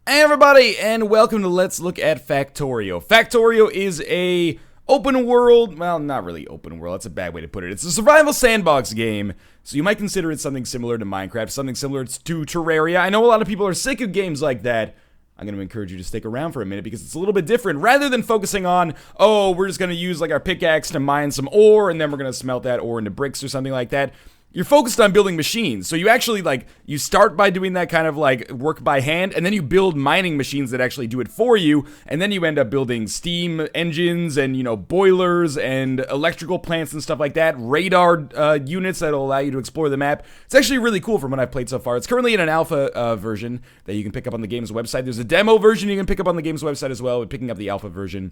Hey everybody, and welcome to Let's Look at Factorio. Factorio is a open world, well, not really open world, that's a bad way to put it. It's a survival sandbox game, so you might consider it something similar to Minecraft, something similar to Terraria. I know a lot of people are sick of games like that. I'm going to encourage you to stick around for a minute because it's a little bit different. Rather than focusing on, oh, we're just going to use like our pickaxe to mine some ore, and then we're going to smelt that ore into bricks or something like that. You're focused on building machines. So you actually you start by doing that kind of work by hand, and then you build mining machines that actually do it for you, and then you end up building steam engines and, boilers and electrical plants and stuff like that, radar units that'll allow you to explore the map. It's actually really cool from what I've played so far. It's currently in an alpha version that you can pick up on the game's website. There's a demo version you can pick up on the game's website as well, but picking up the alpha version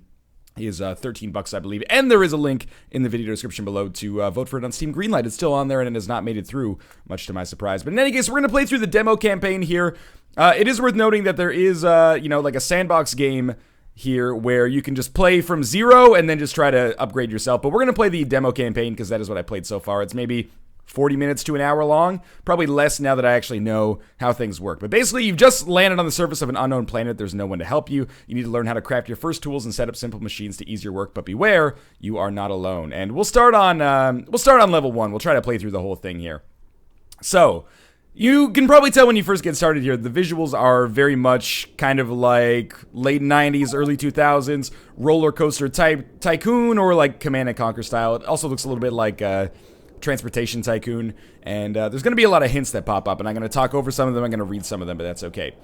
is $13, I believe, and there is a link in the video description below to vote for it on Steam Greenlight. It's still on there, and it has not made it through, much to my surprise. But in any case, we're going to play through the demo campaign here. It is worth noting that there is, like a sandbox game here where you can just play from zero and then just try to upgrade yourself. But we're going to play the demo campaign because that is what I played so far. It's maybe 40 minutes to an hour long, probably less now that I actually know how things work. But basically, you've just landed on the surface of an unknown planet. There's no one to help you. You need to learn how to craft your first tools and set up simple machines to ease your work. But beware, you are not alone. And we'll start on level 1. We'll try to play through the whole thing here. So you can probably tell when you first get started here, the visuals are very much kind of like late 90s, early 2000s roller coaster type tycoon, or like Command & Conquer style. It also looks a little bit like Transportation Tycoon, and there's going to be a lot of hints that pop up, and I'm going to talk over some of them, I'm going to read some of them, but that's okay.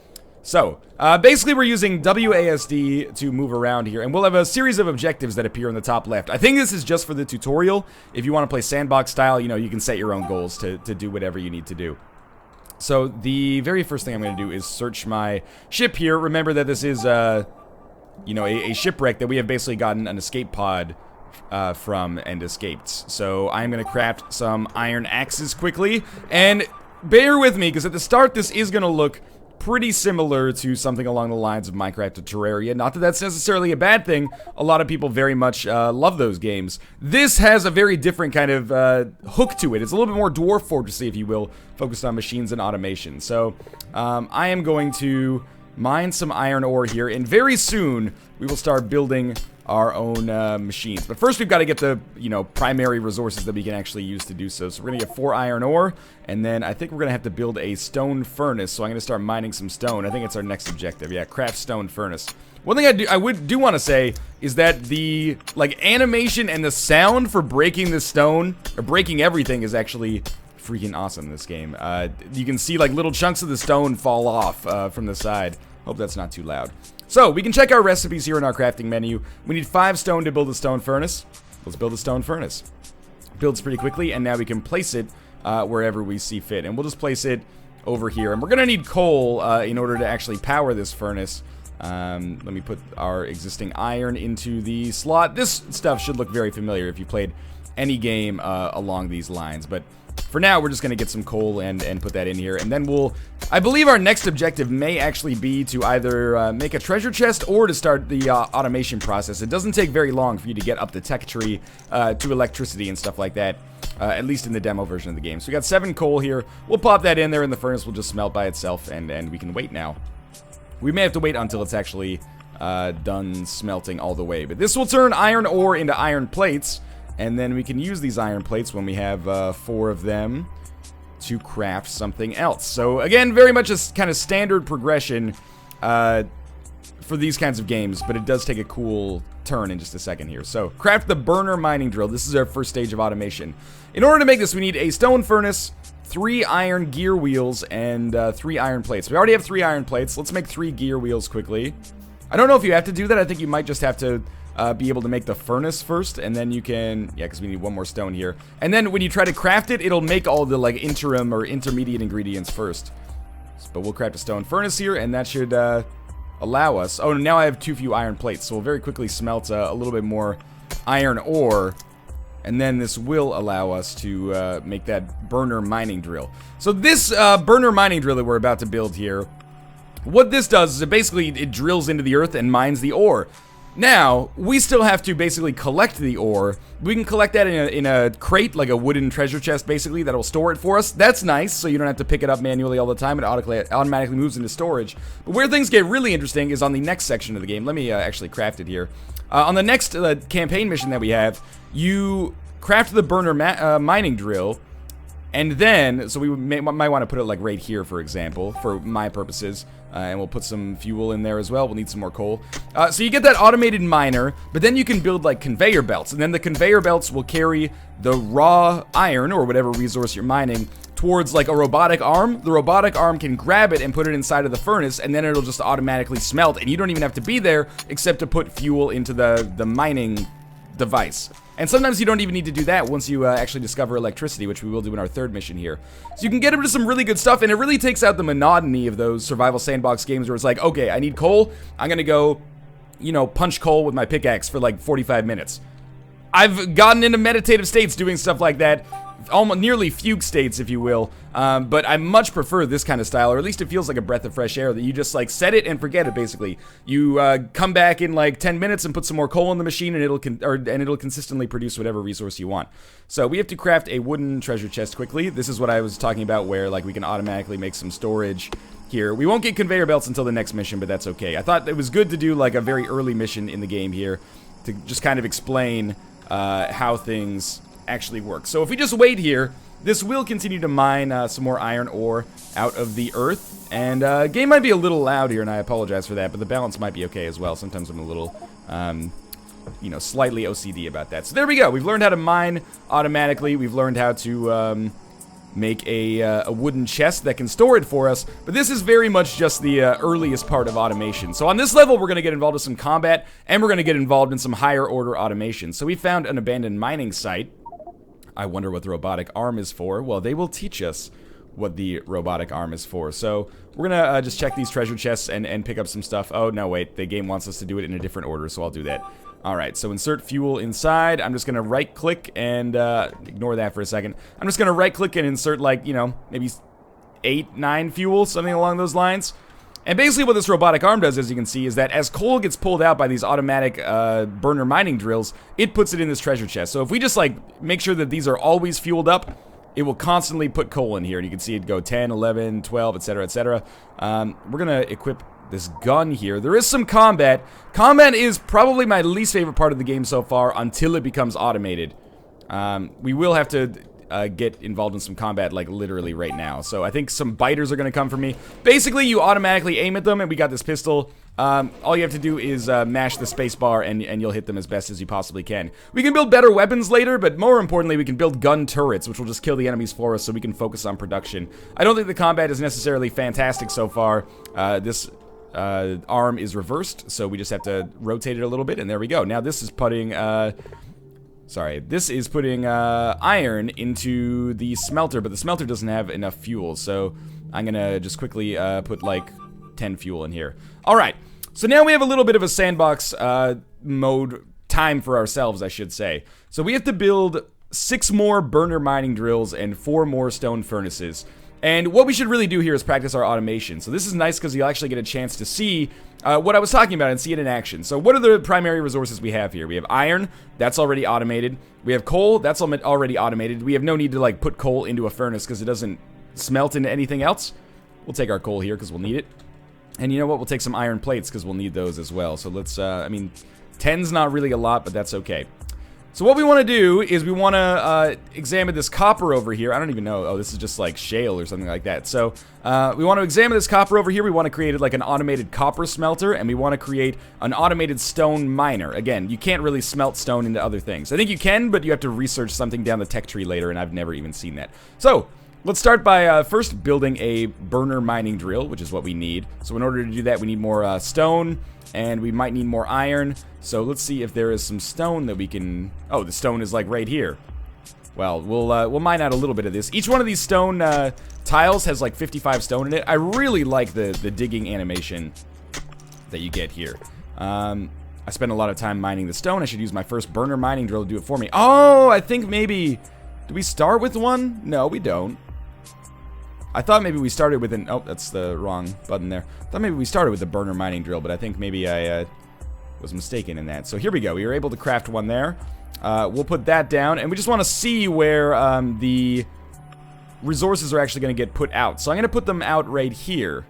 So, basically we're using WASD to move around here, and we'll have a series of objectives that appear in the top left. I think this is just for the tutorial. If you want to play sandbox style, you can set your own goals to do whatever you need to do. So, the very first thing I'm going to do is search my ship here. Remember that this is, a shipwreck that we have basically gotten an escape pod from and escaped. So I'm going to craft some iron axes quickly, and bear with me because at the start this is going to look pretty similar to something along the lines of Minecraft or Terraria. Not that that's necessarily a bad thing. A lot of people very much love those games. This has a very different kind of hook to it. It's a little bit more Dwarf Fortressy, if you will, focused on machines and automation. So I am going to mine some iron ore here, and very soon we will start building our own machines. But first we've got to get the, primary resources that we can actually use to do so. So we're going to get 4 iron ore, and then I think we're going to have to build a stone furnace. So I'm going to start mining some stone. I think it's our next objective. Yeah, craft stone furnace. One thing I do want to say is that the, animation and the sound for breaking the stone, or breaking everything, is actually freaking awesome in this game. You can see, little chunks of the stone fall off from the side. Hope that's not too loud. So, we can check our recipes here in our crafting menu. We need 5 stone to build a stone furnace. Let's build a stone furnace. Builds pretty quickly, and now we can place it wherever we see fit. And we'll just place it over here. And we're going to need coal in order to actually power this furnace. Let me put our existing iron into the slot. This stuff should look very familiar if you played any game along these lines. But for now, we're just going to get some coal and put that in here. And then I believe our next objective may actually be to either make a treasure chest or to start the automation process. It doesn't take very long for you to get up the tech tree to electricity and stuff like that, at least in the demo version of the game. So we got 7 coal here. We'll pop that in there, and the furnace will just smelt by itself, and we can wait now. We may have to wait until it's actually done smelting all the way. But this will turn iron ore into iron plates. And then we can use these iron plates when we have 4 of them to craft something else. So again, very much a kind of standard progression for these kinds of games, but it does take a cool turn in just a second here. So craft the burner mining drill. This is our first stage of automation. In order to make this, we need a stone furnace, 3 iron gear wheels, and 3 iron plates. We already have 3 iron plates. Let's make 3 gear wheels quickly. I don't know if you have to do that. I think you might just have to be able to make the furnace first, and then you can, because we need 1 more stone here. And then when you try to craft it, it'll make all the interim or intermediate ingredients first. But we'll craft a stone furnace here, and that should allow us. Oh, now I have too few iron plates, so we'll very quickly smelt a little bit more iron ore, and then this will allow us to make that burner mining drill. So this burner mining drill that we're about to build here, what this does is it basically drills into the earth and mines the ore. Now, we still have to basically collect the ore. We can collect that in a crate, like a wooden treasure chest, basically, that'll store it for us. That's nice, so you don't have to pick it up manually all the time. It automatically moves into storage. But where things get really interesting is on the next section of the game. Let me actually craft it here. On the next campaign mission that we have, you craft the burner mining drill, and then, so we might want to put it like right here, for example, for my purposes. And we'll put some fuel in there as well. We'll need some more coal. So you get that automated miner, but then you can build like conveyor belts. And then the conveyor belts will carry the raw iron, or whatever resource you're mining, towards like a robotic arm. The robotic arm can grab it and put it inside of the furnace, and then it'll just automatically smelt. And you don't even have to be there except to put fuel into the mining device. And sometimes you don't even need to do that once you actually discover electricity, which we will do in our third mission here. So you can get into some really good stuff, and it really takes out the monotony of those survival sandbox games where it's like, okay, I need coal, I'm gonna go, you know, punch coal with my pickaxe for like 45 minutes. I've gotten into meditative states doing stuff like that, almost nearly fugue states, if you will, but I much prefer this kind of style, or at least it feels like a breath of fresh air that you just like set it and forget it. Basically, you come back in like 10 minutes and put some more coal in the machine, and it'll consistently produce whatever resource you want. So we have to craft a wooden treasure chest quickly. This is what I was talking about, where like we can automatically make some storage here. We won't get conveyor belts until the next mission, but that's okay. I thought it was good to do like a very early mission in the game here to just kind of explain how things actually work. So if we just wait here, this will continue to mine some more iron ore out of the earth. And game might be a little loud here, and I apologize for that, but the balance might be okay as well. Sometimes I'm a little, you know, slightly OCD about that. So there we go. We've learned how to mine automatically. We've learned how to make a wooden chest that can store it for us. But this is very much just the earliest part of automation. So on this level, we're going to get involved in some combat, and we're going to get involved in some higher order automation. So we found an abandoned mining site. I wonder what the robotic arm is for. Well, they will teach us what the robotic arm is for. So we're gonna just check these treasure chests and pick up some stuff. Oh, no, wait. The game wants us to do it in a different order, so I'll do that. Alright, so insert fuel inside. I'm just gonna right-click and, ignore that for a second. I'm just gonna right-click and insert, like, you know, maybe 8, 9 fuel, something along those lines. And basically what this robotic arm does, as you can see, is that as coal gets pulled out by these automatic burner mining drills, it puts it in this treasure chest. So if we just, like, make sure that these are always fueled up, it will constantly put coal in here. And you can see it go 10, 11, 12, etc., etc. We're going to equip this gun here. There is some combat. Combat is probably my least favorite part of the game so far until it becomes automated. We will have to get involved in some combat, like, literally right now. So I think some biters are going to come for me. Basically, you automatically aim at them, and we got this pistol. All you have to do is mash the space bar, and you'll hit them as best as you possibly can. We can build better weapons later, but more importantly, we can build gun turrets, which will just kill the enemies for us so we can focus on production. I don't think the combat is necessarily fantastic so far. This arm is reversed, so we just have to rotate it a little bit, and there we go. Now this is putting... this is putting iron into the smelter, but the smelter doesn't have enough fuel, so I'm gonna just quickly put like 10 fuel in here. Alright, so now we have a little bit of a sandbox mode time for ourselves, I should say. So we have to build 6 more burner mining drills and 4 more stone furnaces. And what we should really do here is practice our automation. So this is nice because you'll actually get a chance to see what I was talking about and see it in action. So what are the primary resources we have here? We have iron, that's already automated. We have coal, that's already automated. We have no need to like put coal into a furnace because it doesn't smelt into anything else. We'll take our coal here because we'll need it. And you know what? We'll take some iron plates because we'll need those as well. So let's, I mean, 10's not really a lot, but that's okay. So what we want to do is we want to examine this copper over here. I don't even know. Oh, this is just like shale or something like that. So we want to examine this copper over here. We want to create like an automated copper smelter, and we want to create an automated stone miner. Again, you can't really smelt stone into other things. I think you can, but you have to research something down the tech tree later, and I've never even seen that. So let's start by first building a burner mining drill, which is what we need. So in order to do that, we need more stone, and we might need more iron. So let's see if there is some stone that we can... Oh, the stone is like right here. Well, we'll mine out a little bit of this. Each one of these stone tiles has like 55 stone in it. I really like the digging animation that you get here. I spent a lot of time mining the stone. I should use my first burner mining drill to do it for me. Oh, I think maybe... Do we start with one? No, we don't. I thought maybe we started with an... Oh, that's the wrong button there. I thought maybe we started with the burner mining drill, but I think maybe I was mistaken in that. So here we go. We were able to craft one there. We'll put that down, and we just want to see where the resources are actually going to get put out. So I'm going to put them out right here.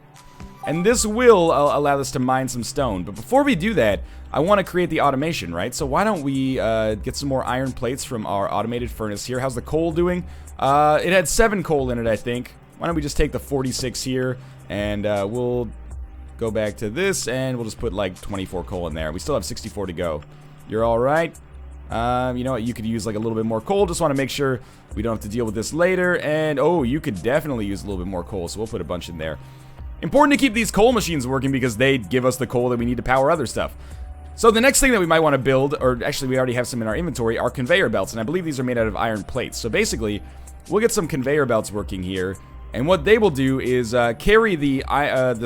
And this will allow us to mine some stone. But before we do that, I want to create the automation, right? So why don't we get some more iron plates from our automated furnace here. How's the coal doing? It had 7 coal in it, I think. Why don't we just take the 46 here, and we'll go back to this, and we'll just put like 24 coal in there. We still have 64 to go. You're all right? You know what? You could use like a little bit more coal. Just want to make sure we don't have to deal with this later. And oh, you could definitely use a little bit more coal, so we'll put a bunch in there. Important to keep these coal machines working because they give us the coal that we need to power other stuff. So the next thing that we might want to build, or actually we already have some in our inventory, are conveyor belts, and I believe these are made out of iron plates. So basically, we'll get some conveyor belts working here, and what they will do is carry the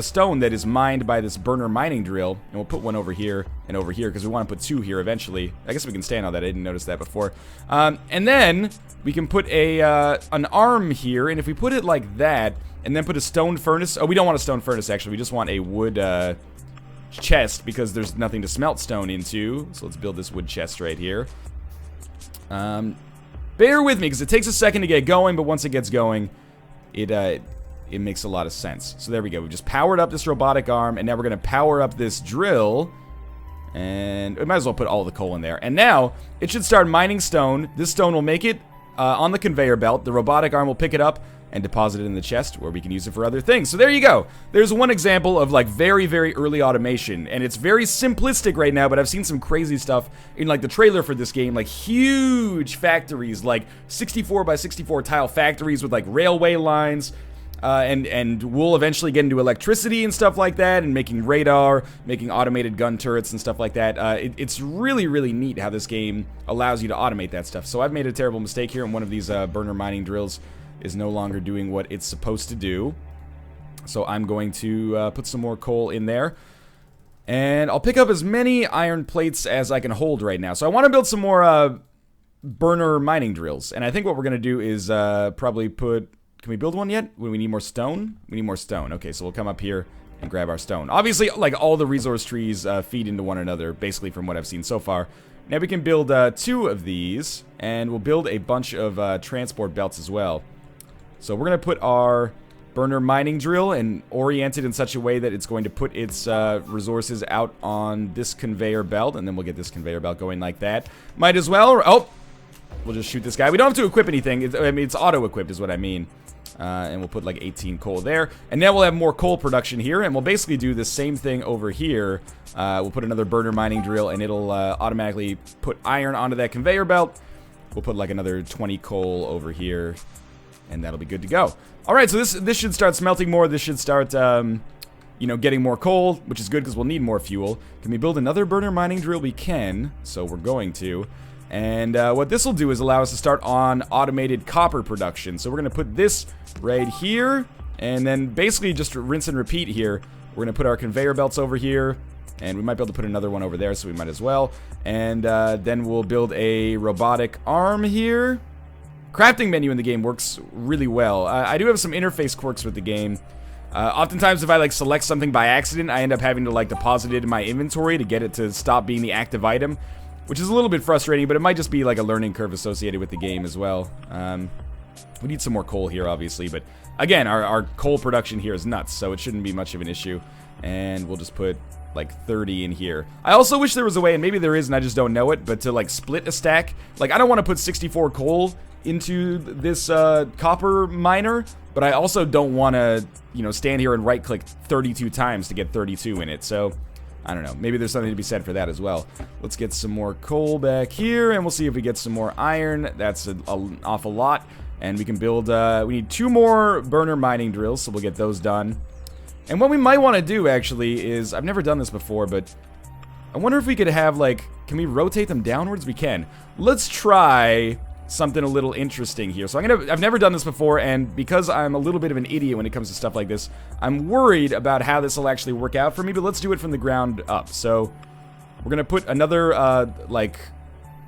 stone that is mined by this burner mining drill, and we'll put one over here and over here because we want to put 2 here eventually. I guess we can stand on that. I didn't notice that before. And then we can put an arm here, and if we put it like that, and then put a stone furnace. Oh, we don't want a stone furnace, actually. We just want a wood chest because there's nothing to smelt stone into. So let's build this wood chest right here. Bear with me because it takes a second to get going, but once it gets going, it makes a lot of sense. So there we go. We've just powered up this robotic arm, and now we're going to power up this drill. And we might as well put all the coal in there. And now it should start mining stone. This stone will make it on the conveyor belt. The robotic arm will pick it up and deposit it in the chest where we can use it for other things. So there you go. There's one example of like very, very early automation, and it's very simplistic right now, but I've seen some crazy stuff in like the trailer for this game, like huge factories, like 64 by 64 tile factories with like railway lines, and we'll eventually get into electricity and stuff like that, and making radar, making automated gun turrets and stuff like that. It's really, really neat how this game allows you to automate that stuff. So I've made a terrible mistake here, and one of these burner mining drills is no longer doing what it's supposed to do. So I'm going to put some more coal in there. And I'll pick up as many iron plates as I can hold right now. So I want to build some more burner mining drills. And I think what we're going to do is probably put... Can we build one yet? We need more stone? We need more stone. Okay, so we'll come up here and grab our stone. Obviously, like all the resource trees feed into one another, basically from what I've seen so far. Now we can build 2 of these, and we'll build a bunch of transport belts as well. So we're going to put our burner mining drill and orient it in such a way that it's going to put its resources out on this conveyor belt, and then we'll get this conveyor belt going like that. Might as well. Oh, we'll just shoot this guy. We don't have to equip anything. I mean, it's auto-equipped is what I mean. And we'll put like 18 coal there. And now we'll have more coal production here, and we'll basically do the same thing over here. We'll put another burner mining drill, and it'll automatically put iron onto that conveyor belt. We'll put like another 20 coal over here, and that'll be good to go. All right, so this should start smelting more. This should start, you know, getting more coal, which is good because we'll need more fuel. Can we build another burner mining drill? We can, so we're going to. And what this will do is allow us to start on automated copper production. So we're going to put this right here, and then basically just rinse and repeat here. We're going to put our conveyor belts over here, and we might be able to put another one over there, so we might as well. And then we'll build a robotic arm here. Crafting menu in the game works really well. I do have some interface quirks with the game. Oftentimes if I like select something by accident, I end up having to like deposit it in my inventory to get it to stop being the active item, which is a little bit frustrating, but it might just be like a learning curve associated with the game as well. We need some more coal here, obviously, but again, our coal production here is nuts, so it shouldn't be much of an issue. And we'll just put like 30 in here. I also wish there was a way, and maybe there is and I just don't know it, but to like split a stack. Like I don't want to put 64 coal into this copper miner, but I also don't want to, you know, stand here and right click 32 times to get 32 in it. So I don't know, maybe there's something to be said for that as well. Let's get some more coal back here, and we'll see if we get some more iron. That's an awful lot. And we can build, we need 2 more burner mining drills, so we'll get those done. And what we might want to do, actually, is, I've never done this before, but I wonder if we could have, like, can we rotate them downwards? We can. Let's try something a little interesting here. So I've never done this before, and because I'm a little bit of an idiot when it comes to stuff like this, I'm worried about how this will actually work out for me, but let's do it from the ground up. So we're going to put another, like,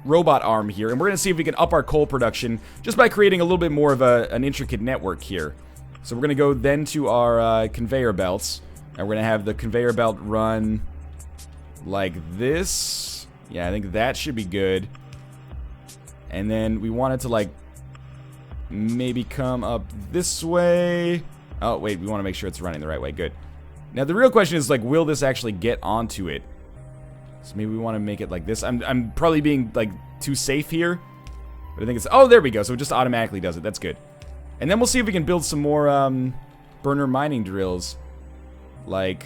robot arm here, and we're going to see if we can up our coal production just by creating a little bit more of an intricate network here. So we're going to go then to our conveyor belts, and we're going to have the conveyor belt run like this. Yeah, I think that should be good. And then we want it to, like, maybe come up this way. Oh, wait, we want to make sure it's running the right way. Good. Now, the real question is, like, will this actually get onto it? So maybe we want to make it like this. I'm probably being, like, too safe here. But I think it's... Oh, there we go. So it just automatically does it. That's good. And then we'll see if we can build some more burner mining drills. Like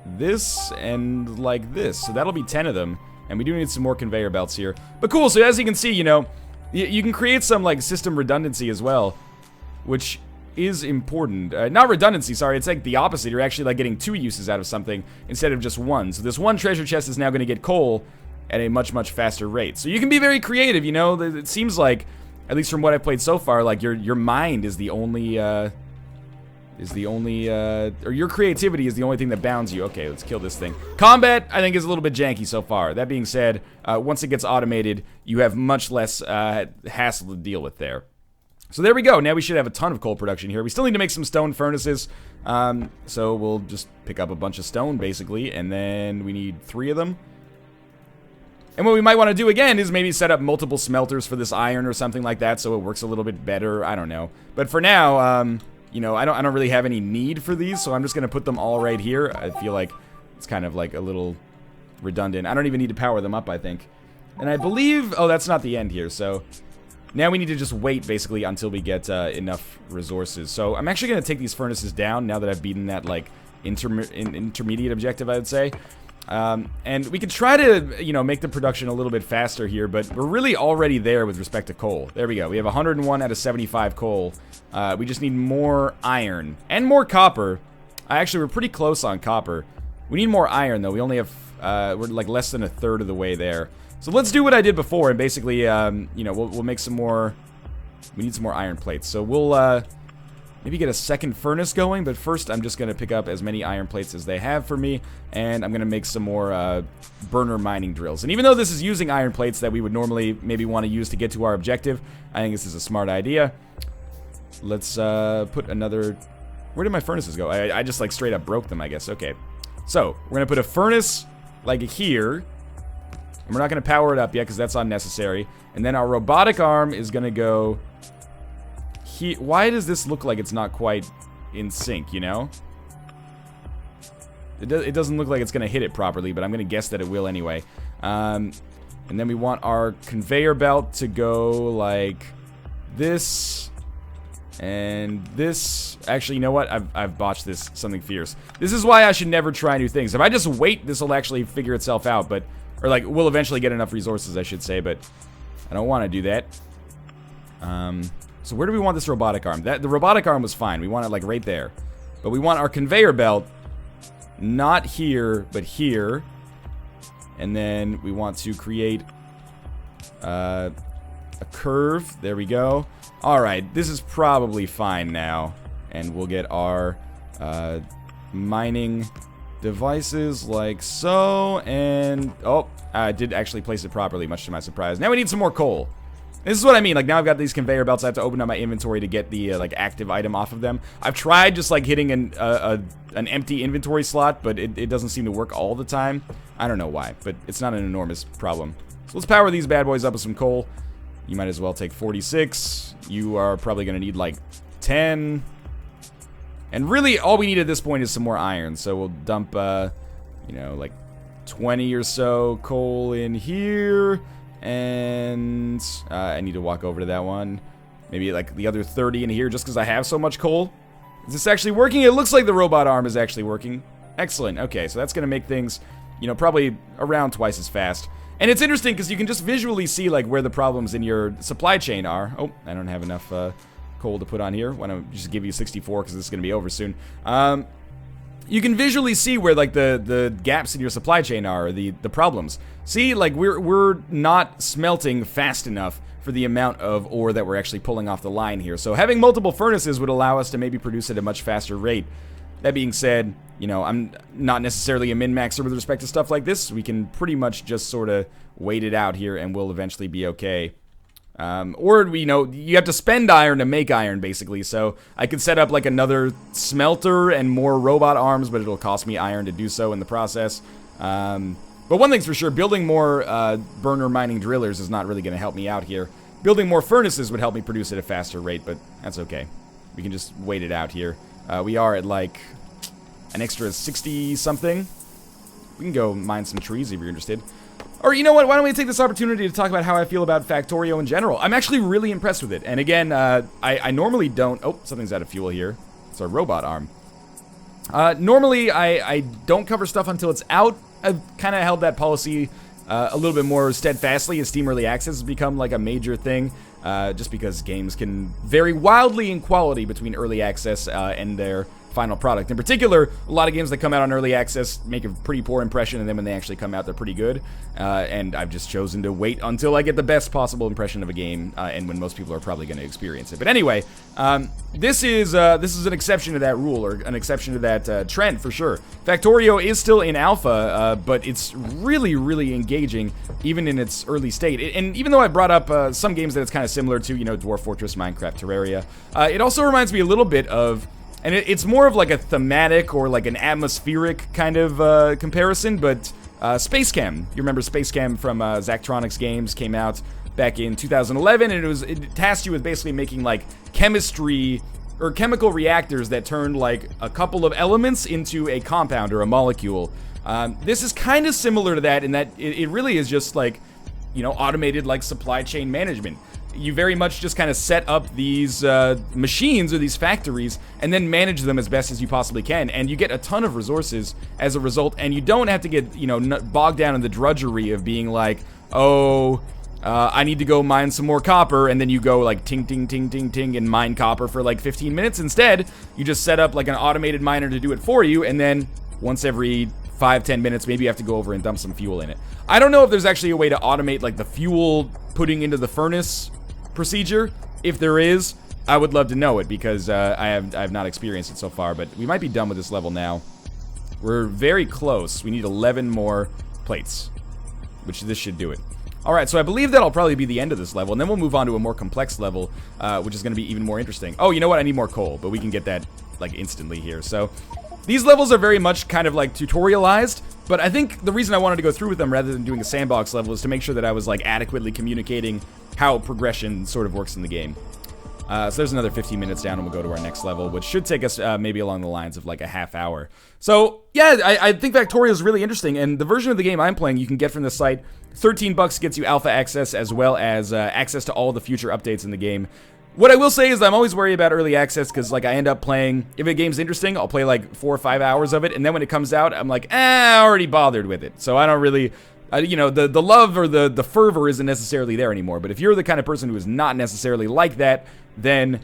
this and like this. So that'll be 10 of them. And we do need some more conveyor belts here. But cool. So as you can see, you know, you can create some, like, system redundancy as well. Which is important. Not redundancy, sorry. It's like the opposite. You're actually, like, getting 2 uses out of something instead of just 1. So this 1 treasure chest is now going to get coal at a much, much faster rate. So you can be very creative, you know? It seems like, at least from what I've played so far, like, your mind is the only, or your creativity is the only thing that bounds you. Okay, let's kill this thing. Combat, I think, is a little bit janky so far. That being said, once it gets automated, you have much less hassle to deal with there. So there we go. Now we should have a ton of coal production here. We still need to make some stone furnaces. So we'll just pick up a bunch of stone, basically, and then we need 3 of them. And what we might want to do again is maybe set up multiple smelters for this iron or something like that, so it works a little bit better. I don't know. But for now, you know, I don't really have any need for these, so I'm just gonna put them all right here. I feel like it's kind of like a little redundant. I don't even need to power them up, I think. And I believe... Oh, that's not the end here, so... Now we need to just wait, basically, until we get enough resources. So I'm actually gonna take these furnaces down now that I've beaten that, like, intermediate objective, I would say. And we could try to, you know, make the production a little bit faster here, but we're really already there with respect to coal. There we go. We have 101 out of 75 coal. We just need more iron and more copper. Actually, we're pretty close on copper. We need more iron, though. We only have, we're like less than a third of the way there. So let's do what I did before and basically, you know, we'll make some more, we need some more iron plates. So we'll, maybe get a second furnace going, but first I'm just going to pick up as many iron plates as they have for me, and I'm going to make some more burner mining drills. And even though this is using iron plates that we would normally maybe want to use to get to our objective, I think this is a smart idea. Let's put another... Where did my furnaces go? I just, like, straight up broke them, I guess. Okay. So, we're going to put a furnace, like, here. And we're not going to power it up yet, because that's unnecessary. And then our robotic arm is going to go... Why does this look like it's not quite in sync, you know? It doesn't look like it's going to hit it properly, but I'm going to guess that it will anyway. And then we want our conveyor belt to go like this and this. Actually, you know what? I've botched this something fierce. This is why I should never try new things. If I just wait, this will actually figure itself out, but... Or, like, we'll eventually get enough resources, I should say, but I don't want to do that. So where do we want this robotic arm? The robotic arm was fine. We want it, like, right there. But we want our conveyor belt not here, but here. And then we want to create a curve. There we go. Alright, this is probably fine now. And we'll get our mining devices like so. And, oh, I did actually place it properly, much to my surprise. Now we need some more coal. This is what I mean, like, now I've got these conveyor belts, I have to open up my inventory to get the, like, active item off of them. I've tried just, like, hitting an empty inventory slot, but it doesn't seem to work all the time. I don't know why, but it's not an enormous problem. So let's power these bad boys up with some coal. You might as well take 46. You are probably going to need, like, 10. And really, all we need at this point is some more iron, so we'll dump, you know, like, 20 or so coal in here. And I need to walk over to that one. Maybe like the other 30 in here just because I have so much coal. Is this actually working? It looks like the robot arm is actually working. Excellent. Okay, so that's going to make things, you know, probably around twice as fast. And it's interesting because you can just visually see like where the problems in your supply chain are. Oh, I don't have enough coal to put on here. Why don't I just give you 64 because this is going to be over soon. You can visually see where like the gaps in your supply chain are, or the problems. See, like we're not smelting fast enough for the amount of ore that we're actually pulling off the line here. So having multiple furnaces would allow us to maybe produce at a much faster rate. That being said, you know, I'm not necessarily a min-maxer with respect to stuff like this. We can pretty much just sort of wait it out here and we'll eventually be okay. Or, you know, you have to spend iron to make iron, basically, so I could set up, like, another smelter and more robot arms, but it'll cost me iron to do so in the process. But one thing's for sure, building more burner mining drillers is not really going to help me out here. Building more furnaces would help me produce at a faster rate, but that's okay. We can just wait it out here. We are at like an extra 60-something. We can go mine some trees if you're interested. Or you know what, why don't we take this opportunity to talk about how I feel about Factorio in general. I'm actually really impressed with it. And again, I normally don't... Oh, something's out of fuel here. It's our robot arm. Normally, I don't cover stuff until it's out. I've kind of held that policy a little bit more steadfastly as Steam Early Access has become like a major thing. Just because games can vary wildly in quality between Early Access and their final product. In particular, a lot of games that come out on Early Access make a pretty poor impression, and then when they actually come out, they're pretty good. And I've just chosen to wait until I get the best possible impression of a game, and when most people are probably going to experience it. But anyway, this is an exception to that rule, or an exception to that trend, for sure. Factorio is still in alpha, but it's really, really engaging, even in its early state. And even though I brought up some games that it's kind of similar to, you know, Dwarf Fortress, Minecraft, Terraria, it also reminds me a little bit of... And it's more of like a thematic or like an atmospheric kind of comparison, but Space Chem. You remember Space Chem from Zachtronics Games, came out back in 2011, and it tasked you with basically making like chemistry or chemical reactors that turned like a couple of elements into a compound or a molecule. This is kind of similar to that in that it really is just like, you know, automated like supply chain management. You very much just kind of set up these machines or these factories and then manage them as best as you possibly can. And you get a ton of resources as a result, and you don't have to get, you know, bogged down in the drudgery of being like, oh, I need to go mine some more copper, and then you go like ting, ting, ting, ting, ting, and mine copper for like 15 minutes. Instead, you just set up like an automated miner to do it for you, and then once every 5-10 minutes, maybe you have to go over and dump some fuel in it. I don't know if there's actually a way to automate like the fuel putting into the furnace procedure. If there is, I would love to know it, because I have not experienced it so far, but we might be done with this level now. We're very close. We need 11 more plates, which this should do it. Alright, so I believe that'll probably be the end of this level, and then we'll move on to a more complex level, which is going to be even more interesting. Oh, you know what? I need more coal, but we can get that like instantly here. So these levels are very much kind of like tutorialized, but I think the reason I wanted to go through with them rather than doing a sandbox level is to make sure that I was like adequately communicating how progression sort of works in the game. So there's another 15 minutes down, and we'll go to our next level, which should take us maybe along the lines of like a half hour. So yeah, I think Factorio is really interesting, and the version of the game I'm playing you can get from the site. $13 gets you alpha access as well as access to all the future updates in the game. What I will say is I'm always worried about early access, because like I end up playing, if a game's interesting, I'll play like 4 or 5 hours of it, and then when it comes out, I'm like, I already bothered with it. So I don't really... you know, the love or the fervor isn't necessarily there anymore. But if you're the kind of person who is not necessarily like that, then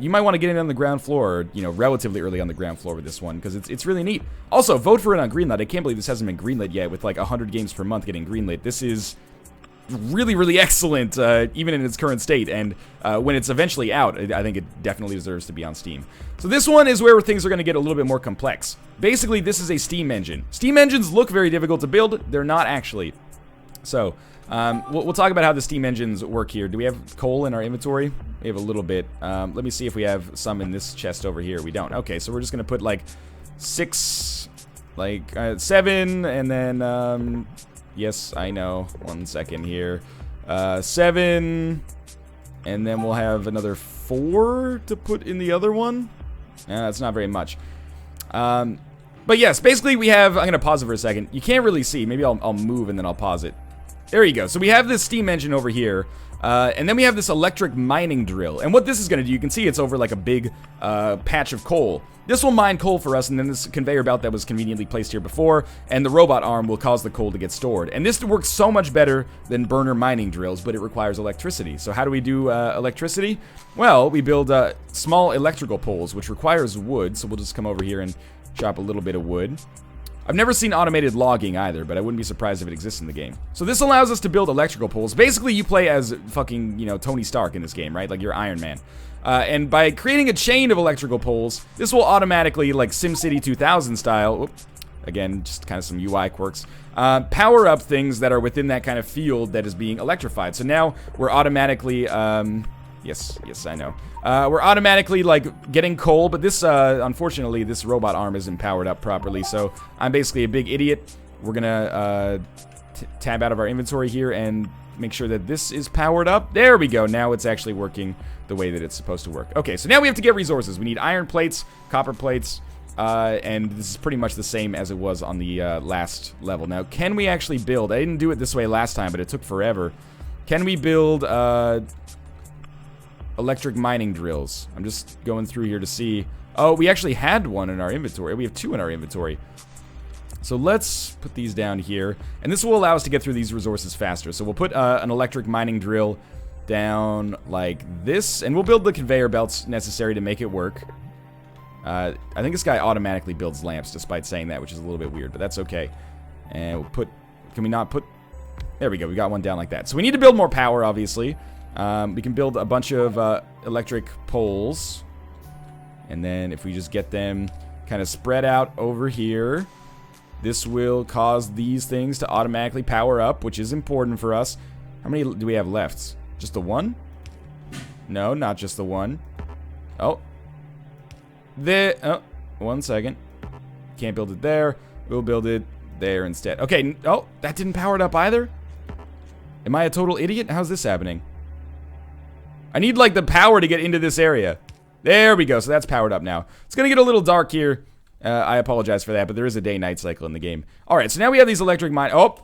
you might want to get in on the ground floor, or, you know, relatively early on the ground floor with this one, because it's really neat. Also, vote for it on greenlit. I can't believe this hasn't been greenlit yet, with like 100 games per month getting greenlit. This is really, really excellent, even in its current state, and when it's eventually out, I think it definitely deserves to be on Steam. So this one is where things are going to get a little bit more complex. Basically, this is a Steam engine. Steam engines look very difficult to build. They're not actually. So, we'll talk about how the Steam engines work here. Do we have coal in our inventory? We have a little bit. Let me see if we have some in this chest over here. We don't. Okay, so we're just going to put like 6, like 7, and then... yes, I know. 1 second here. 7, and then we'll have another 4 to put in the other one. That's not very much. But yes, basically we have... I'm going to pause it for a second. You can't really see. Maybe I'll move and then I'll pause it. There you go. So we have this steam engine over here. And then we have this electric mining drill. And what this is going to do, you can see it's over like a big patch of coal. This will mine coal for us, and then this conveyor belt that was conveniently placed here before, and the robot arm will cause the coal to get stored. And this works so much better than burner mining drills, but it requires electricity. So how do we do electricity? Well, we build small electrical poles, which requires wood, so we'll just come over here and chop a little bit of wood. I've never seen automated logging either, but I wouldn't be surprised if it exists in the game. So this allows us to build electrical poles. Basically, you play as fucking, you know, Tony Stark in this game, right? Like you're Iron Man. And by creating a chain of electrical poles, this will automatically, like SimCity 2000 style, again, just kind of some UI quirks, power up things that are within that kind of field that is being electrified. So now we're automatically, yes, I know. We're automatically, like, getting coal, but this, unfortunately, this robot arm isn't powered up properly, so I'm basically a big idiot. we're gonna tab out of our inventory here and make sure that this is powered up. There we go. Now it's actually working the way that it's supposed to work. Okay, so now we have to get resources. We need iron plates, copper plates, and this is pretty much the same as it was on the last level. Now, can we actually build? I didn't do it this way last time, but it took forever. Can we build electric mining drills? I'm just going through here to see. Oh, we actually had one in our inventory. We have 2 in our inventory. So let's put these down here, and this will allow us to get through these resources faster. So we'll put an electric mining drill down like this, and we'll build the conveyor belts necessary to make it work. I think this guy automatically builds lamps, despite saying that, which is a little bit weird, but that's okay. And we'll put... Can we not put... There we go, we got one down like that. So we need to build more power, obviously. We can build a bunch of electric poles. And then if we just get them kind of spread out over here, this will cause these things to automatically power up, which is important for us. How many do we have left? Just the one? No, not just the one. Oh. Oh, 1 second. Can't build it there. We'll build it there instead. Okay, oh, that didn't power it up either? Am I a total idiot? How's this happening? I need, like, the power to get into this area. There we go, so that's powered up now. It's gonna get a little dark here. I apologize for that, but there is a day-night cycle in the game. Alright, so now we have these electric mine... Oh!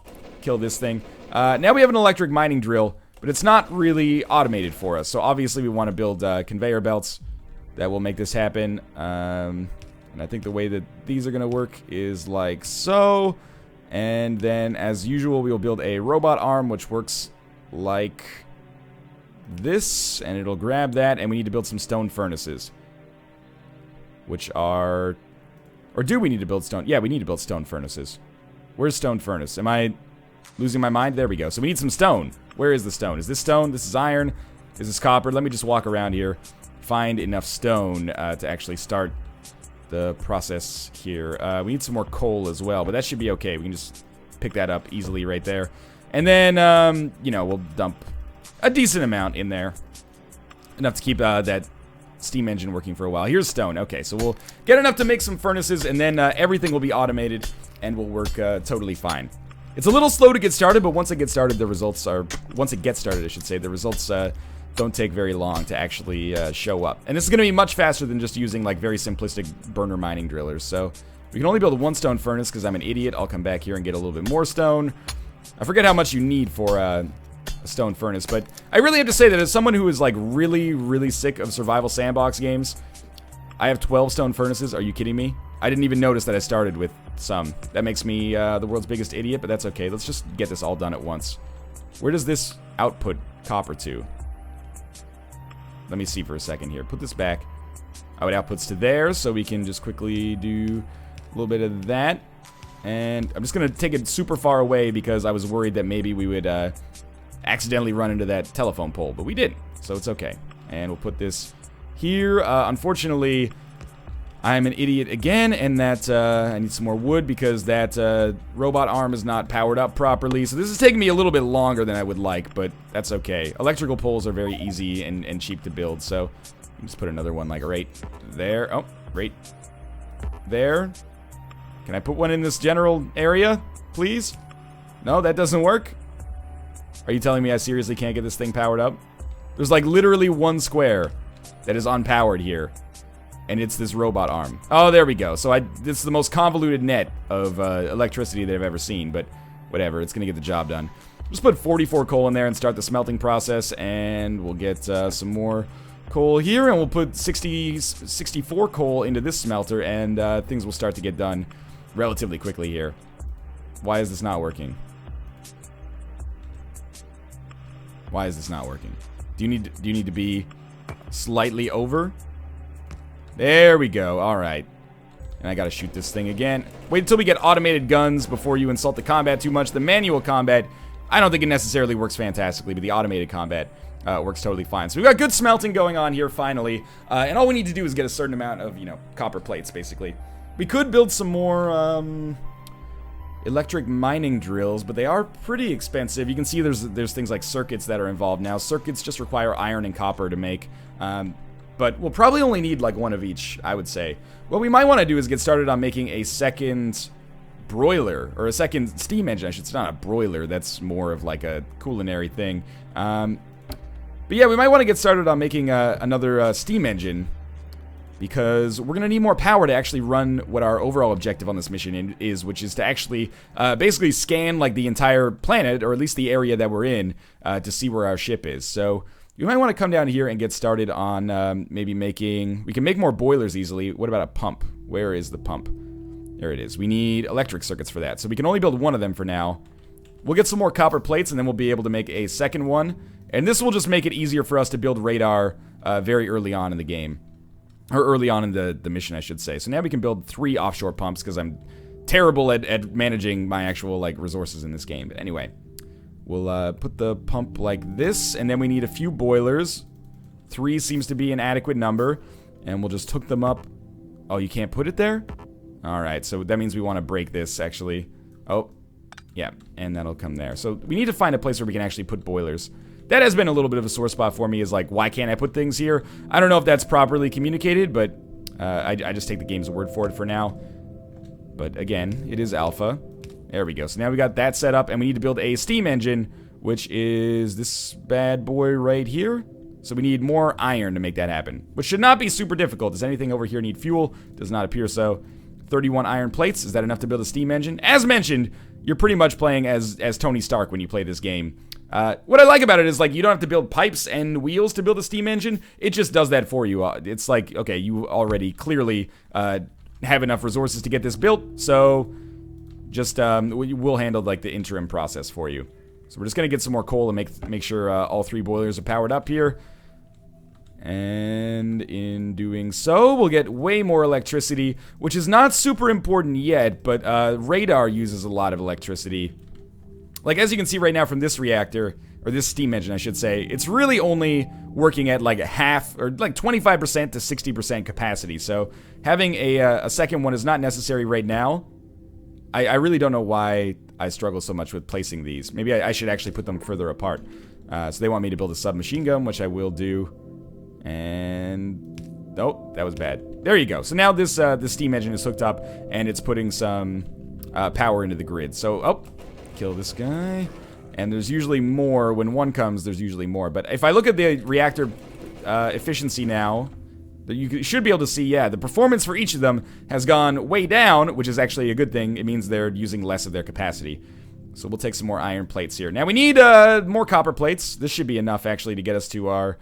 Kill this thing. Now we have an electric mining drill, but it's not really automated for us. So obviously we want to build conveyor belts that will make this happen. And I think the way that these are going to work is like so. And then, as usual, we will build a robot arm, which works like this. And it'll grab that, and we need to build some stone furnaces. Which are... Or do we need to build stone? Yeah, we need to build stone furnaces. Where's stone furnace? Am I losing my mind? There we go. So we need some stone. Where is the stone? Is this stone? This is iron. Is this copper? Let me just walk around here. Find enough stone to actually start the process here. We need some more coal as well, but that should be okay. We can just pick that up easily right there. And then, you know, we'll dump a decent amount in there. Enough to keep that steam engine working for a while. Here's stone. Okay, so we'll get enough to make some furnaces, and then everything will be automated and will work totally fine. It's a little slow to get started, but once it gets started, the results are... Once it gets started, I should say, the results don't take very long to actually show up. And this is going to be much faster than just using, like, very simplistic burner mining drillers. So we can only build one stone furnace because I'm an idiot. I'll come back here and get a little bit more stone. I forget how much you need for a stone furnace, but I really have to say that as someone who is, like, really, really sick of survival sandbox games, I have 12 stone furnaces. Are you kidding me? I didn't even notice that I started with some. That makes me the world's biggest idiot, but that's okay. Let's just get this all done at once. Where does this output copper to? Let me see for a second here. Put this back. Oh, it outputs to there, so we can just quickly do a little bit of that. And I'm just going to take it super far away because I was worried that maybe we would accidentally run into that telephone pole, but we didn't, so it's okay. And we'll put this here. Unfortunately, I'm an idiot again, and that I need some more wood because that robot arm is not powered up properly. So this is taking me a little bit longer than I would like, but that's okay. Electrical poles are very easy and cheap to build, so just put another one like right there. Oh, right there. Can I put one in this general area, please? No, that doesn't work? Are you telling me I seriously can't get this thing powered up? There's like literally one square that is unpowered here. And it's this robot arm. Oh, there we go. So this is the most convoluted net of electricity that I've ever seen, but whatever, it's gonna get the job done. Just put 44 coal in there and start the smelting process, and we'll get some more coal here, and we'll put 64 coal into this smelter, and things will start to get done relatively quickly here. Why is this not working? Why is this not working? Do you need to be slightly over? There we go. All right. And I gotta shoot this thing again. Wait until we get automated guns before you insult the combat too much. The manual combat, I don't think it necessarily works fantastically, but the automated combat works totally fine. So we've got good smelting going on here, finally. And all we need to do is get a certain amount of, you know, copper plates, basically. We could build some more electric mining drills, but they are pretty expensive. You can see there's things like circuits that are involved now. Circuits just require iron and copper to make. But we'll probably only need like one of each, I would say. What we might want to do is get started on making a second broiler, or a second steam engine. It's not a broiler, that's more of like a culinary thing. But yeah, we might want to get started on making another steam engine, because we're going to need more power to actually run what our overall objective on this mission is, which is to actually basically scan like the entire planet, or at least the area that we're in, to see where our ship is. So you might want to come down here and get started on maybe making... We can make more boilers easily. What about a pump? Where is the pump? There it is. We need electric circuits for that. So we can only build one of them for now. We'll get some more copper plates, and then we'll be able to make a second one. And this will just make it easier for us to build radar very early on in the game. Or early on in the mission, I should say. So now we can build 3 offshore pumps, because I'm terrible at managing my actual like resources in this game. But anyway, we'll put the pump like this, and then we need a few boilers. 3 seems to be an adequate number, and we'll just hook them up. Oh, you can't put it there? Alright, so that means we want to break this, actually. Oh, yeah, and that'll come there. So we need to find a place where we can actually put boilers. That has been a little bit of a sore spot for me, is like, why can't I put things here? I don't know if that's properly communicated, but I just take the game's word for it for now. But again, it is alpha. There we go. So now we got that set up, and we need to build a steam engine, which is this bad boy right here. So we need more iron to make that happen, which should not be super difficult. Does anything over here need fuel? Does not appear so. 31 iron plates. Is that enough to build a steam engine? As mentioned, you're pretty much playing as Tony Stark when you play this game. What I like about it is, like, you don't have to build pipes and wheels to build a steam engine. It just does that for you. It's like, okay, you already clearly have enough resources to get this built, so just we'll handle like the interim process for you. So we're just gonna get some more coal and make sure all 3 boilers are powered up here. And in doing so, we'll get way more electricity, which is not super important yet, but radar uses a lot of electricity. Like, as you can see right now from this reactor, or this steam engine, I should say, it's really only working at like half, or like 25% to 60% capacity. So having a second one is not necessary right now. I really don't know why I struggle so much with placing these. Maybe I should actually put them further apart. So they want me to build a submachine gun, which I will do. And... oh, that was bad. There you go. So now this steam engine is hooked up, and it's putting some power into the grid. So, oh, kill this guy. And there's usually more. When one comes, there's usually more. But if I look at the reactor efficiency now, you should be able to see, yeah, the performance for each of them has gone way down, which is actually a good thing. It means they're using less of their capacity. So we'll take some more iron plates here. Now we need more copper plates. This should be enough, actually, to get us to our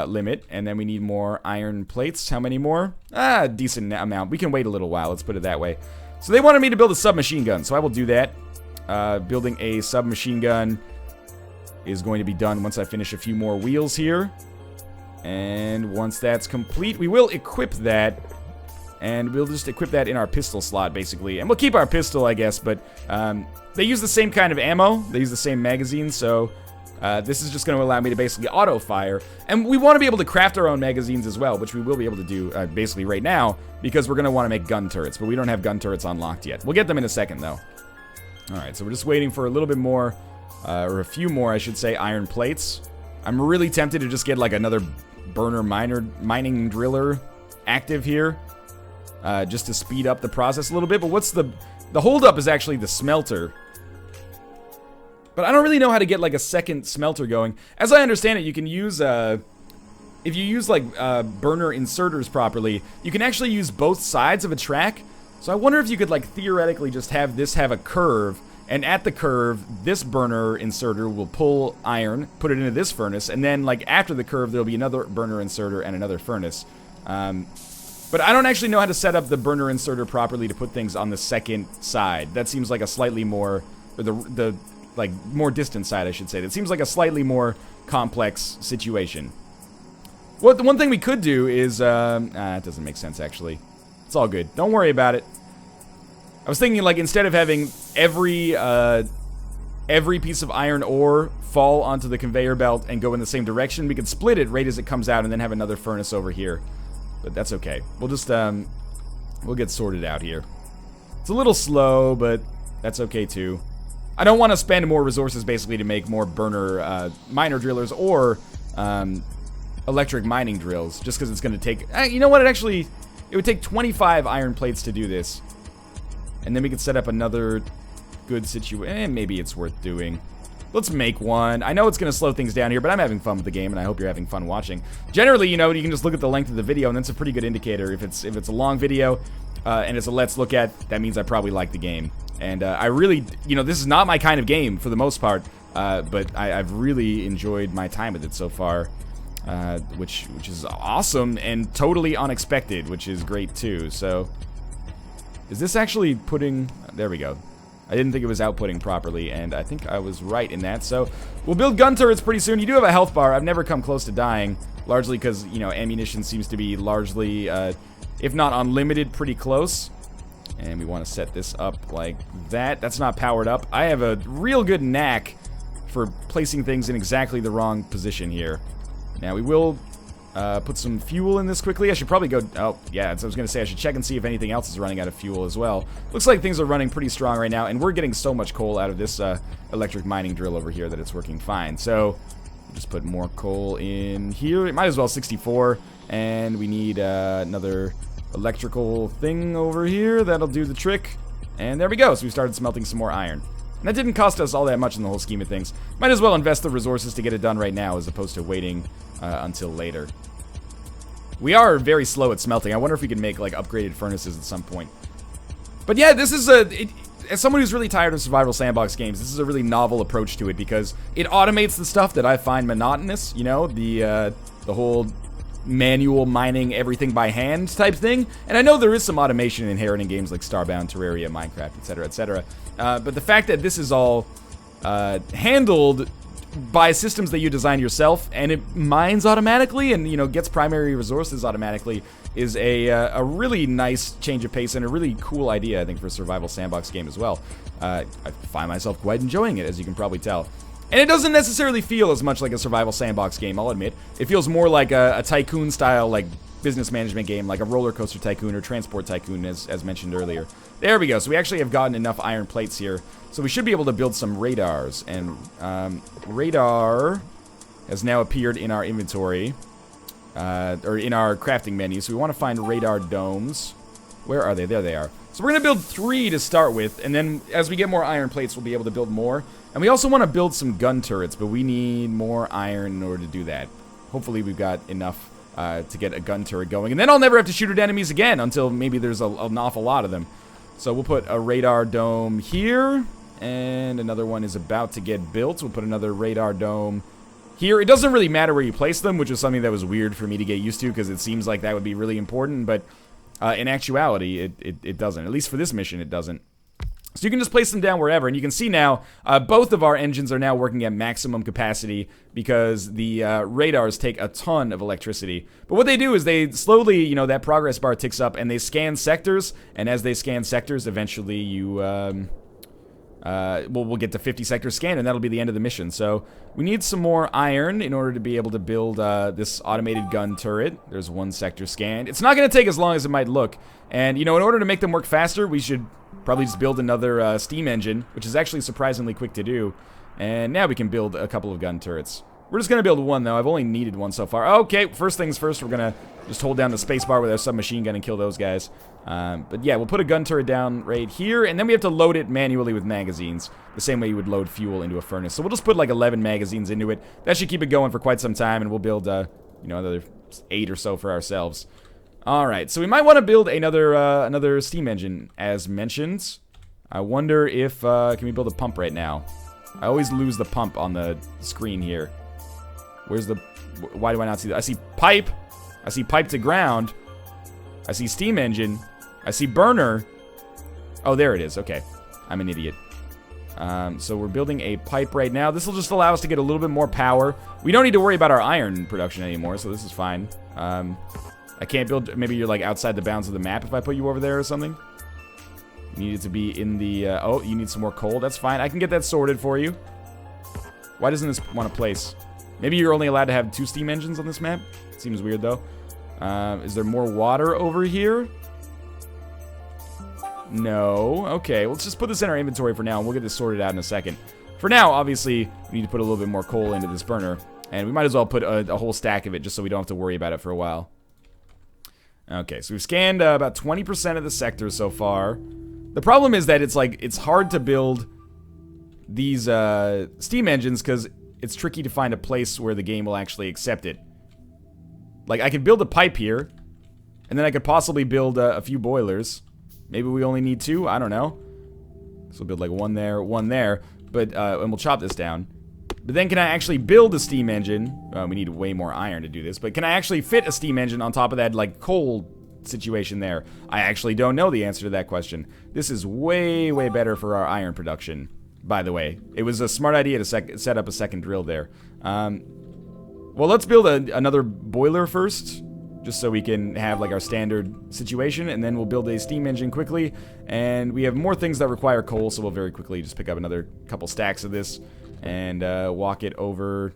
limit. And then we need more iron plates. How many more? A decent amount. We can wait a little while, let's put it that way. So they wanted me to build a submachine gun, so I will do that. Building a submachine gun is going to be done once I finish a few more wheels here. And once that's complete, we will equip that. And we'll just equip that in our pistol slot, basically. And we'll keep our pistol, I guess, but they use the same kind of ammo. They use the same magazine, so this is just going to allow me to basically auto-fire. And we want to be able to craft our own magazines as well, which we will be able to do basically right now, because we're going to want to make gun turrets, but we don't have gun turrets unlocked yet. We'll get them in a second, though. Alright, so we're just waiting for a little bit more, or a few more, I should say, iron plates. I'm really tempted to just get, like, another burner mining driller active here, just to speed up the process a little bit. But what's the holdup is actually the smelter. But I don't really know how to get, like, a second smelter going. As I understand it, you can use, if you use, like, burner inserters properly, you can actually use both sides of a track. So I wonder if you could, like, theoretically just have this have a curve, and at the curve, this burner inserter will pull iron, put it into this furnace, and then, like, after the curve, there'll be another burner inserter and another furnace. But I don't actually know how to set up the burner inserter properly to put things on the second side. That seems like a slightly more, or the like, more distant side, I should say. That seems like a slightly more complex situation. Well, the one thing we could do is, it doesn't make sense, actually. It's all good. Don't worry about it. I was thinking, like, instead of having every piece of iron ore fall onto the conveyor belt and go in the same direction, we could split it right as it comes out and then have another furnace over here. But that's okay. We'll just, we'll get sorted out here. It's a little slow, but that's okay, too. I don't want to spend more resources, basically, to make more burner, miner drillers or, electric mining drills, just because it's going to take... you know what? It would take 25 iron plates to do this. And then we can set up another good situation. Maybe it's worth doing. Let's make one. I know it's going to slow things down here, but I'm having fun with the game, and I hope you're having fun watching. Generally, you know, you can just look at the length of the video, and that's a pretty good indicator. If it's a long video and it's a let's look at, that means I probably like the game. And I really, you know, this is not my kind of game for the most part, but I've really enjoyed my time with it so far, which is awesome and totally unexpected, which is great too. So, is this actually putting? There we go. I didn't think it was outputting properly, and I think I was right in that. So, we'll build gun turrets pretty soon. You do have a health bar. I've never come close to dying, largely because, you know, ammunition seems to be largely, if not unlimited, pretty close. And we want to set this up like that. That's not powered up. I have a real good knack for placing things in exactly the wrong position here. Now, we will put some fuel in this quickly. I should probably go... Oh, yeah, so I was going to say I should check and see if anything else is running out of fuel as well. Looks like things are running pretty strong right now, and we're getting so much coal out of this electric mining drill over here that it's working fine. So, we'll just put more coal in here. It might as well 64, and we need another electrical thing over here. That'll do the trick. And there we go. So we started smelting some more iron. And that didn't cost us all that much in the whole scheme of things. Might as well invest the resources to get it done right now as opposed to waiting until later. We are very slow at smelting. I wonder if we can make like upgraded furnaces at some point. But yeah, this is as someone who's really tired of survival sandbox games, this is a really novel approach to it because it automates the stuff that I find monotonous. You know, the whole manual mining everything by hand type thing. And I know there is some automation inherent in games like Starbound, Terraria, Minecraft, etc., etc. But the fact that this is all handled by systems that you design yourself, and it mines automatically and, you know, gets primary resources automatically is a really nice change of pace and a really cool idea, I think, for a survival sandbox game as well. I find myself quite enjoying it, as you can probably tell. And it doesn't necessarily feel as much like a survival sandbox game, I'll admit. It feels more like a tycoon-style, like, business management game, like a roller coaster tycoon or transport tycoon, as mentioned earlier. There we go. So we actually have gotten enough iron plates here. So we should be able to build some radars. And radar has now appeared in our inventory, or in our crafting menu. So we want to find radar domes. Where are they? There they are. So we're going to build 3 to start with, and then as we get more iron plates, we'll be able to build more. And we also want to build some gun turrets, but we need more iron in order to do that. Hopefully we've got enough to get a gun turret going. And then I'll never have to shoot at enemies again until maybe there's an awful lot of them. So we'll put a radar dome here, and another one is about to get built. We'll put another radar dome here. It doesn't really matter where you place them, which is something that was weird for me to get used to because it seems like that would be really important, but in actuality, it doesn't. At least for this mission, it doesn't. So you can just place them down wherever, and you can see now both of our engines are now working at maximum capacity because the radars take a ton of electricity. But what they do is they slowly, you know, that progress bar ticks up, and they scan sectors, and as they scan sectors, eventually you, we'll get to 50 sectors scanned, and that'll be the end of the mission. So we need some more iron in order to be able to build this automated gun turret. There's 1 sector scanned. It's not going to take as long as it might look, and, you know, in order to make them work faster, we should probably just build another steam engine, which is actually surprisingly quick to do. And now we can build a couple of gun turrets. We're just going to build 1, though. I've only needed 1 so far. Okay, first things first, we're going to just hold down the spacebar with our submachine gun and kill those guys. But yeah, we'll put a gun turret down right here, and then we have to load it manually with magazines, the same way you would load fuel into a furnace. So we'll just put like 11 magazines into it. That should keep it going for quite some time, and we'll build, you know, another 8 or so for ourselves. Alright, so we might want to build another steam engine, as mentioned. I wonder if, can we build a pump right now? I always lose the pump on the screen here. Where's the, why do I not see that? I see pipe. I see pipe to ground. I see steam engine. I see burner. Oh, there it is. Okay. I'm an idiot. So we're building a pipe right now. This will just allow us to get a little bit more power. We don't need to worry about our iron production anymore, so this is fine. I can't build, maybe you're like outside the bounds of the map if I put you over there or something. You need it to be in the, oh, you need some more coal. That's fine. I can get that sorted for you. Why doesn't this want to place? Maybe you're only allowed to have 2 steam engines on this map. Seems weird, though. Is there more water over here? No. Okay, let's just put this in our inventory for now, and we'll get this sorted out in a second. For now, obviously, we need to put a little bit more coal into this burner. And we might as well put a whole stack of it just so we don't have to worry about it for a while. Okay, so we've scanned about 20% of the sectors so far. The problem is that it's hard to build these steam engines because it's tricky to find a place where the game will actually accept it. Like, I could build a pipe here, and then I could possibly build a few boilers. Maybe we only need 2, I don't know. So we'll build like one there, but, and we'll chop this down. But then can I actually build a steam engine? We need way more iron to do this, but can I actually fit a steam engine on top of that, like, coal situation there? I actually don't know the answer to that question. This is way, way better for our iron production, by the way. It was a smart idea to set up a second drill there. Well, let's build another boiler first, just so we can have, like, our standard situation, and then we'll build a steam engine quickly, and we have more things that require coal, so we'll very quickly just pick up another couple stacks of this, and walk it over.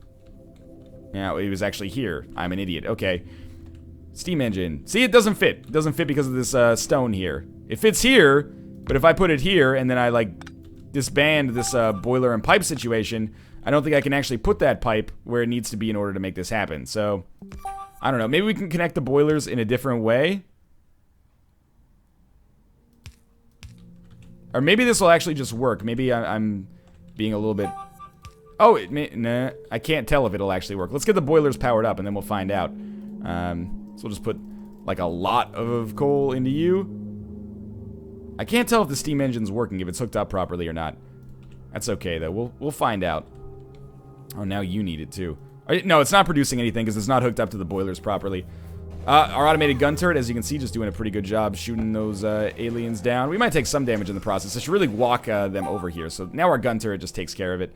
Now, it was actually here. I'm an idiot. Okay. Steam engine. See, it doesn't fit. It doesn't fit because of this stone here. It fits here, but if I put it here, and then I, like, disband this boiler and pipe situation, I don't think I can actually put that pipe where it needs to be in order to make this happen, so I don't know. Maybe we can connect the boilers in a different way. Or maybe this will actually just work. Maybe I'm being a little bit... Oh, nah, I can't tell if it'll actually work. Let's get the boilers powered up, and then we'll find out. So we'll just put, like, a lot of coal into you. I can't tell if the steam engine's working, if it's hooked up properly or not. That's okay, though. We'll find out. Oh, now you need it, too. No, it's not producing anything because it's not hooked up to the boilers properly. Our automated gun turret, as you can see, just doing a pretty good job shooting those aliens down. We might take some damage in the process. I should really walk them over here. So now our gun turret just takes care of it.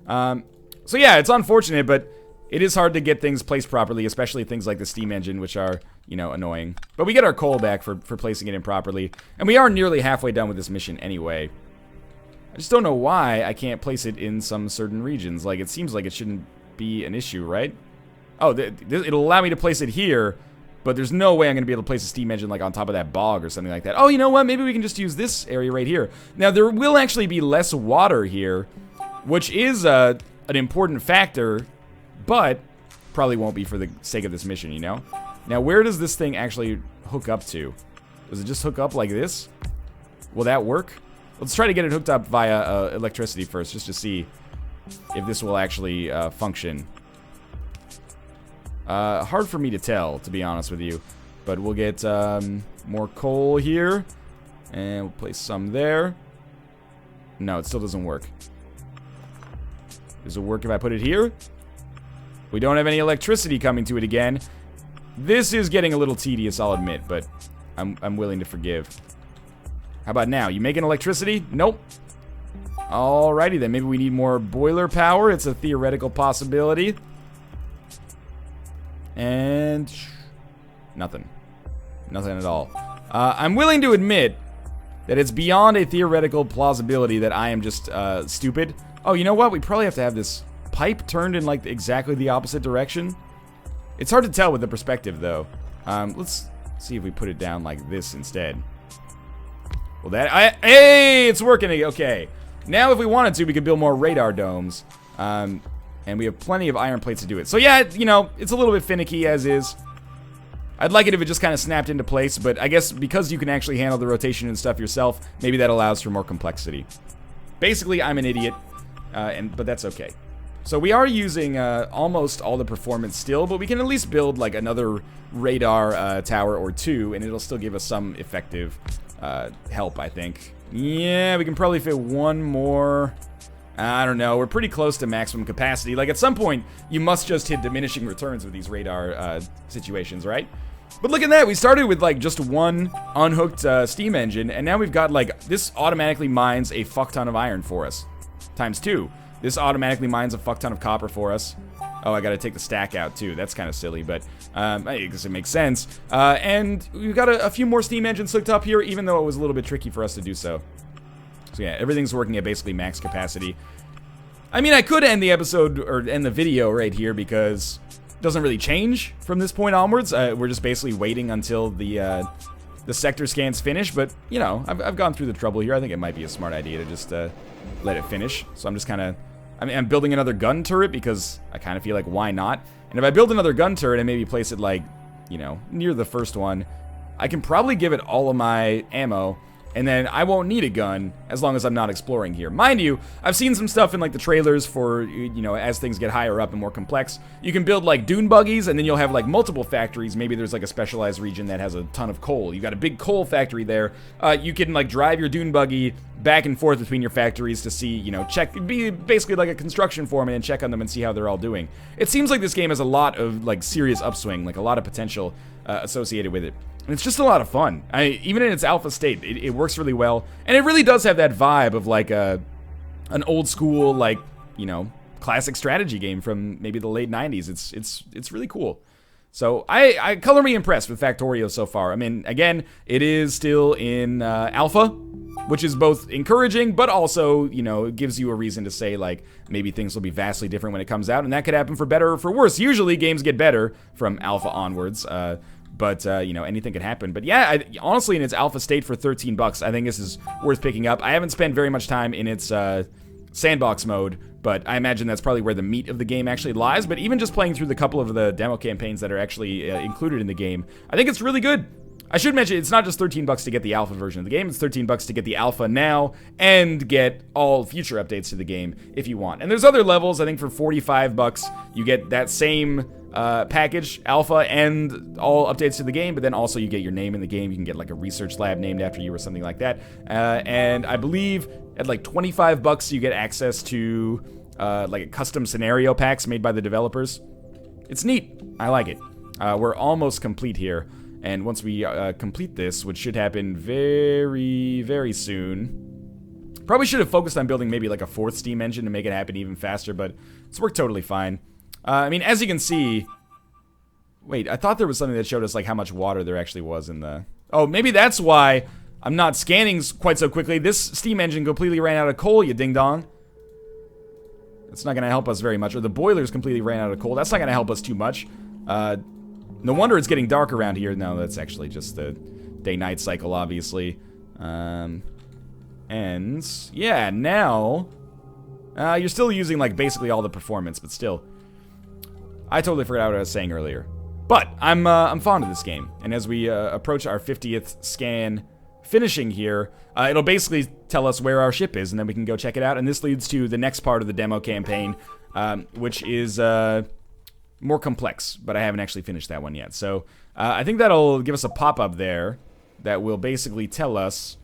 So yeah, it's unfortunate, but it is hard to get things placed properly, especially things like the steam engine, which are, you know, annoying. But we get our coal back for placing it in properly. And we are nearly halfway done with this mission anyway. I just don't know why I can't place it in some certain regions. Like, it seems like it shouldn't be an issue, right? Oh, it'll allow me to place it here, but there's no way I'm going to be able to place a steam engine, like, on top of that bog or something like that. Oh, you know what? Maybe we can just use this area right here. Now, there will actually be less water here, which is an important factor, but probably won't be for the sake of this mission, you know? Now, where does this thing actually hook up to? Does it just hook up like this? Will that work? Let's try to get it hooked up via electricity first, just to see if this will actually function. Hard for me to tell, to be honest with you. But we'll get more coal here. And we'll place some there. No, it still doesn't work. Does it work if I put it here? We don't have any electricity coming to it again. This is getting a little tedious, I'll admit, but I'm willing to forgive. How about now? You making electricity? Nope. Alrighty then, maybe we need more boiler power. It's a theoretical possibility. And nothing. Nothing at all. I'm willing to admit that it's beyond a theoretical plausibility that I am just stupid. Oh, you know what? We probably have to have this pipe turned in, like, exactly the opposite direction. It's hard to tell with the perspective, though. Let's see if we put it down like this instead. Well, hey, it's working. Okay. Now, if we wanted to, we could build more radar domes. And we have plenty of iron plates to do it. So, yeah, you know, it's a little bit finicky as is. I'd like it if it just kind of snapped into place, but I guess because you can actually handle the rotation and stuff yourself, maybe that allows for more complexity. Basically, I'm an idiot, but that's okay. So we are using almost all the performance still, but we can at least build like another radar tower or two, and it'll still give us some effective help, I think. Yeah, we can probably fit one more. I don't know, we're pretty close to maximum capacity. Like, at some point, you must just hit diminishing returns with these radar situations, right? But look at that, we started with, like, just one unhooked steam engine, and now we've got, like, this automatically mines a fuck ton of iron for us. Times 2. This automatically mines a fuck ton of copper for us. Oh, I gotta take the stack out, too. That's kind of silly, but I guess it makes sense. And we've got a few more steam engines hooked up here, even though it was a little bit tricky for us to do so. So yeah, everything's working at basically max capacity. I mean, I could end the episode, or end the video right here, because it doesn't really change from this point onwards. We're just basically waiting until the sector scans finish, but, you know, I've gone through the trouble here. I think it might be a smart idea to just let it finish. So I'm just kind of, I mean, I'm building another gun turret because I kind of feel like, why not? And if I build another gun turret and maybe place it, like, you know, near the first one, I can probably give it all of my ammo. and then I won't need a gun as long as I'm not exploring here. Mind you, I've seen some stuff in like the trailers for, you know, as things get higher up and more complex, you can build like dune buggies, and then you'll have like multiple factories. Maybe there's like a specialized region that has a ton of coal. You got a big coal factory there. You can like drive your dune buggy back and forth between your factories to see, you know, be basically like a construction foreman and check on them and see how they're all doing. It seems like this game has a lot of like serious upswing, like a lot of potential associated with it. And it's just a lot of fun. Even in its alpha state, it works really well. And it really does have that vibe of like an old school, like, you know, classic strategy game from maybe the late 90s. It's really cool. So I color me impressed with Factorio so far. I mean, again, it is still in alpha, which is both encouraging, but also, you know, it gives you a reason to say, like, maybe things will be vastly different when it comes out, and that could happen for better or for worse. Usually, games get better from alpha onwards, but, you know, anything could happen. But yeah, honestly, in its alpha state for $13, I think this is worth picking up. I haven't spent very much time in its sandbox mode, but I imagine that's probably where the meat of the game actually lies. But even just playing through the couple of the demo campaigns that are actually included in the game, I think it's really good. I should mention, it's not just $13 to get the alpha version of the game, it's $13 to get the alpha now, and get all future updates to the game if you want. And there's other levels. I think for $45, you get that same package, alpha, and all updates to the game, but then also you get your name in the game. You can get like a research lab named after you or something like that. And I believe at like $25, you get access to like custom scenario packs made by the developers. It's neat. I like it. We're almost complete here. And once we complete this, which should happen very, very soon, probably should have focused on building maybe like a 4th steam engine to make it happen even faster, but it's worked totally fine. I mean, as you can see, wait, I thought there was something that showed us like how much water there actually was in the... Oh, maybe that's why I'm not scanning quite so quickly. This steam engine completely ran out of coal, you ding-dong. That's not going to help us very much. Or the boilers completely ran out of coal. That's not going to help us too much. No wonder it's getting dark around here. No, that's actually just the day-night cycle, obviously. And, yeah, now... you're still using, like, basically all the performance, but still. I totally forgot what I was saying earlier. But, I'm fond of this game. And as we approach our 50th scan finishing here, it'll basically tell us where our ship is, and then we can go check it out. And this leads to the next part of the demo campaign, which is... more complex, but I haven't actually finished that one yet. So I think that'll give us a pop-up there that will basically tell us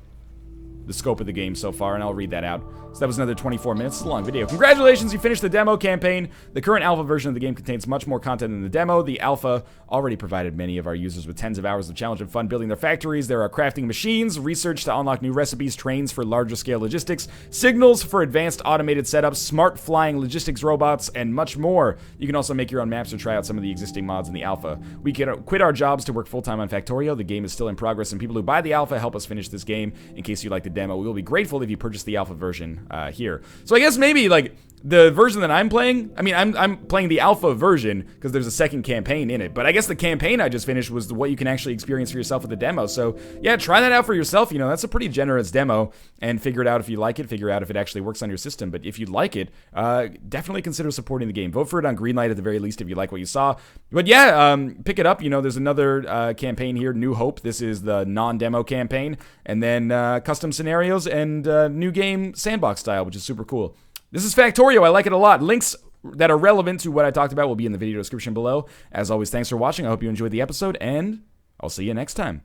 the scope of the game so far, and I'll read that out. So that was another 24 minutes. It's a long video. Congratulations, you finished the demo campaign. The current alpha version of the game contains much more content than the demo. The alpha already provided many of our users with tens of hours of challenge and fun building their factories. There are crafting machines, research to unlock new recipes, trains for larger scale logistics, signals for advanced automated setups, smart flying logistics robots, and much more. You can also make your own maps or try out some of the existing mods in the alpha. We can quit our jobs to work full-time on Factorio. The game is still in progress, and people who buy the alpha help us finish this game. In case you like the demo, we will be grateful if you purchase the alpha version here. So I guess maybe like the version that I'm playing, I mean, I'm playing the alpha version because there's a second campaign in it, but I guess the campaign I just finished was what you can actually experience for yourself with the demo. So yeah, try that out for yourself. You know, that's a pretty generous demo, and figure it out if you like it, figure out if it actually works on your system. But if you like it, definitely consider supporting the game. Vote for it on Greenlight at the very least if you like what you saw. But yeah, pick it up. You know, there's another campaign here, New Hope. This is the non-demo campaign, and then custom scenarios and new game sandbox style, which is super cool. This is Factorio. I like it a lot. Links that are relevant to what I talked about will be in the video description below. As always, thanks for watching. I hope you enjoyed the episode, and I'll see you next time.